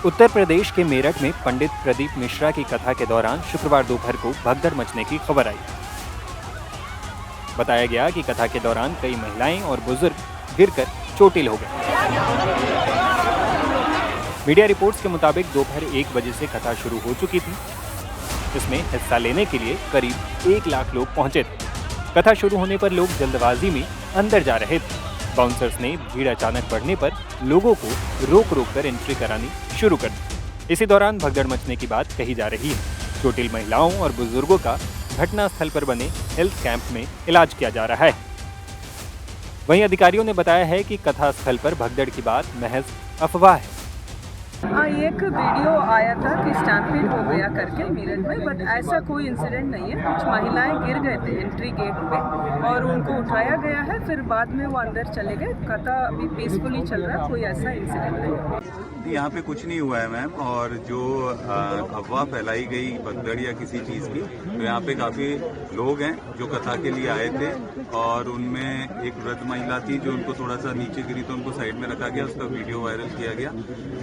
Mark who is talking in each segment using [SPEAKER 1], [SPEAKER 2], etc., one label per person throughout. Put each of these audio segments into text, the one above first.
[SPEAKER 1] उत्तर प्रदेश के मेरठ में पंडित प्रदीप मिश्रा की कथा के दौरान शुक्रवार दोपहर को भगदड़ मचने की खबर आई। बताया गया कि कथा के दौरान कई महिलाएं और बुजुर्ग गिरकर चोटिल हो गए। मीडिया रिपोर्ट्स के मुताबिक दोपहर 1 बजे से कथा शुरू हो चुकी थी। इसमें हिस्सा लेने के लिए करीब 1 लाख लोग पहुंचे थे। कथा शुरू होने पर लोग जल्दबाजी में अंदर जा रहे थे। बाउंसर्स ने भीड़ अचानक बढ़ने पर लोगों को रोक कर एंट्री करानी शुरू कर दी। इसी दौरान भगदड़ मचने की बात कही जा रही है। चोटिल महिलाओं और बुजुर्गों का घटना स्थल पर बने हेल्थ कैंप में इलाज किया जा रहा है। वहीं अधिकारियों ने बताया है कि कथा स्थल पर भगदड़ की बात महज अफवाह है।
[SPEAKER 2] एक वीडियो आया था कि स्टैम्पीड हो गया करके मेरठ में, बट ऐसा कोई इंसिडेंट नहीं है। कुछ महिलाएं गिर गए थे एंट्री गेट पे और उनको उठाया गया है, फिर बाद में वो अंदर चले गए। कथा अभी पीसफुली चल रहा है, कोई ऐसा इंसिडेंट नहीं है।
[SPEAKER 3] यहाँ पे कुछ नहीं हुआ है मैम। और जो अफवाह फैलाई गई भगदड़ या किसी चीज़ की, तो यहाँ पे काफ़ी लोग हैं जो कथा के लिए आए थे और उनमें एक वृद्ध महिला थी जो उनको थोड़ा सा नीचे गिरी तो उनको साइड में रखा गया, उसका वीडियो वायरल किया गया।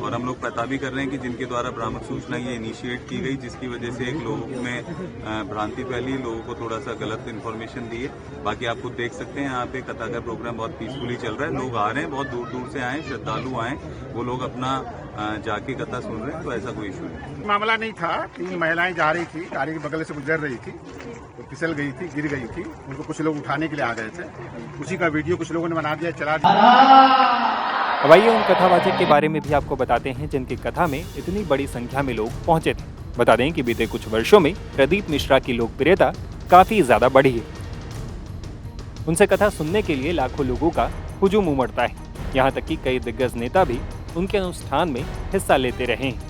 [SPEAKER 3] और हम लोग पता भी कर रहे हैं कि जिनके द्वारा भ्रामक सूचना ये इनिशिएट की गई, जिसकी वजह से एक लोगों में भ्रांति फैली, लोगों को थोड़ा सा गलत इन्फॉर्मेशन दी है। बाकी आप खुद देख सकते हैं यहाँ पे कथा का प्रोग्राम बहुत पीसफुली चल रहा है। लोग आ रहे हैं, बहुत दूर दूर से आए, श्रद्धालु आए, वो लोग अपना जाके कथा सुन रहे हैं, तो ऐसा कोई इशू नहीं।
[SPEAKER 4] मामला नहीं था। 3 महिलाएं जा रही थी, गाड़ी के बगल से गुजर रही थी, तो फिसल गई थी, गिर गई थी। उनको कुछ लोग उठाने के लिए आ गए थे, उसी का वीडियो कुछ लोगों ने बना दिया, चला दिया।
[SPEAKER 1] अब आइए उन कथावाचक के बारे में भी आपको बताते हैं जिनकी कथा में इतनी बड़ी संख्या में लोग पहुंचे थे। बता दें कि बीते कुछ वर्षों में प्रदीप मिश्रा की लोकप्रियता काफी ज्यादा बढ़ी है। उनसे कथा सुनने के लिए लाखों लोगों का हुजूम उमड़ता है। यहाँ तक कि कई दिग्गज नेता भी उनके अनुष्ठान में हिस्सा लेते रहे हैं।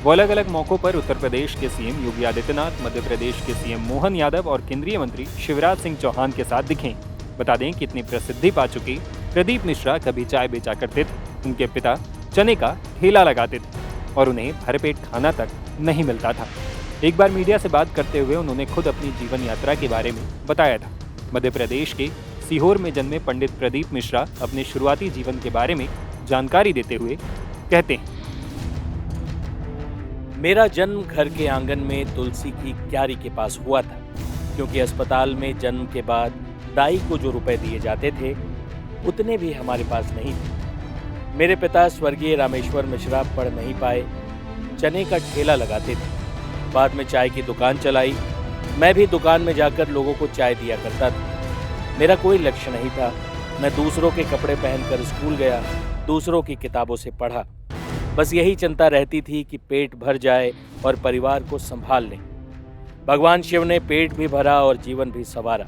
[SPEAKER 1] वो अलग अलग मौकों पर उत्तर प्रदेश के सीएम योगी आदित्यनाथ, मध्य प्रदेश के सीएम मोहन यादव और केंद्रीय मंत्री शिवराज सिंह चौहान के साथ दिखे। बता दें कि इतनी प्रसिद्धि पा चुके प्रदीप मिश्रा कभी चाय बेचा करते थे। उनके पिता चने का ठेला लगाते थे और उन्हें भरपेट खाना तक नहीं मिलता था। एक बार मीडिया से बात करते हुए उन्होंने खुद अपनी जीवन यात्रा के बारे में बताया था। मध्य प्रदेश के सीहोर में जन्मे पंडित प्रदीप मिश्रा अपने शुरुआती जीवन के बारे में जानकारी देते हुए कहते हैं,
[SPEAKER 5] मेरा जन्म घर के आंगन में तुलसी की क्यारी के पास हुआ था, क्योंकि अस्पताल में जन्म के बाद दाई को जो रुपए दिए जाते थे उतने भी हमारे पास नहीं थे। मेरे पिता स्वर्गीय रामेश्वर मिश्रा पढ़ नहीं पाए, चने का ठेला लगाते थे। बाद में चाय की दुकान चलाई। मैं भी दुकान में जाकर लोगों को चाय दिया करता था। मेरा कोई लक्ष्य नहीं था। मैं दूसरों के कपड़े पहनकर स्कूल गया, दूसरों की किताबों से पढ़ा। बस यही चिंता रहती थी कि पेट भर जाए और परिवार को संभाल लें। भगवान शिव ने पेट भी भरा और जीवन भी संवारा।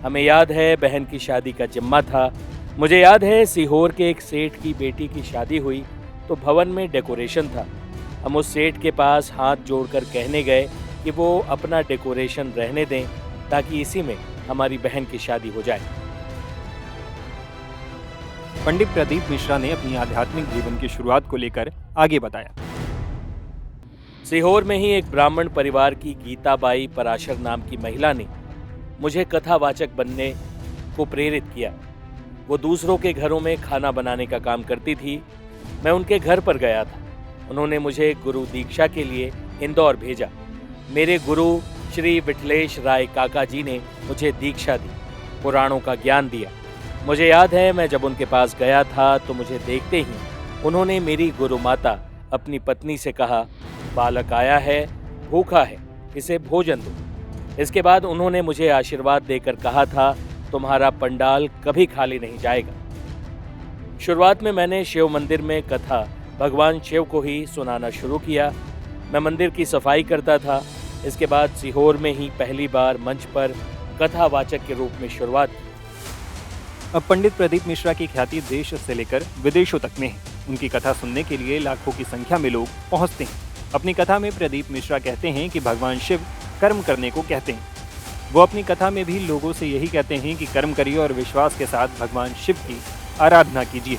[SPEAKER 5] हमें याद है बहन की शादी का जिम्मा था। मुझे याद है सीहोर के एक सेठ की बेटी की शादी हुई तो भवन में डेकोरेशन था। हम उस सेठ के पास हाथ जोड़कर कहने गए कि वो अपना डेकोरेशन रहने दें ताकि इसी में हमारी बहन की शादी हो जाए।
[SPEAKER 1] पंडित प्रदीप मिश्रा ने अपनी आध्यात्मिक जीवन की शुरुआत को लेकर आगे बताया।
[SPEAKER 5] सीहोर में ही एक ब्राह्मण परिवार की गीताबाई पराशर नाम की महिला ने मुझे कथावाचक बनने को प्रेरित किया। वो दूसरों के घरों में खाना बनाने का काम करती थी। मैं उनके घर पर गया था। उन्होंने मुझे गुरु दीक्षा के लिए इंदौर भेजा। मेरे गुरु श्री विठलेश राय काका जी ने मुझे दीक्षा दी, पुराणों का ज्ञान दिया। मुझे याद है मैं जब उनके पास गया था तो मुझे देखते ही उन्होंने मेरी गुरु माता अपनी पत्नी से कहा, बालक आया है, भूखा है, इसे भोजन दो। इसके बाद उन्होंने मुझे आशीर्वाद देकर कहा था, तुम्हारा पंडाल कभी खाली नहीं जाएगा। शुरुआत में मैंने शिव मंदिर में कथा भगवान शिव को ही सुनाना शुरू किया। मैं मंदिर की सफाई करता था। इसके बाद सीहोर में ही पहली बार मंच पर कथावाचक के रूप में शुरुआत की।
[SPEAKER 1] अब पंडित प्रदीप मिश्रा की ख्याति देश से लेकर विदेशों तक में है। उनकी कथा सुनने के लिए लाखों की संख्या में लोग पहुंचते हैं। अपनी कथा में प्रदीप मिश्रा कहते हैं कि भगवान शिव कर्म करने को कहते हैं। वो अपनी कथा में भी लोगों से यही कहते हैं कि कर्म करिए और विश्वास के साथ भगवान शिव की आराधना कीजिए।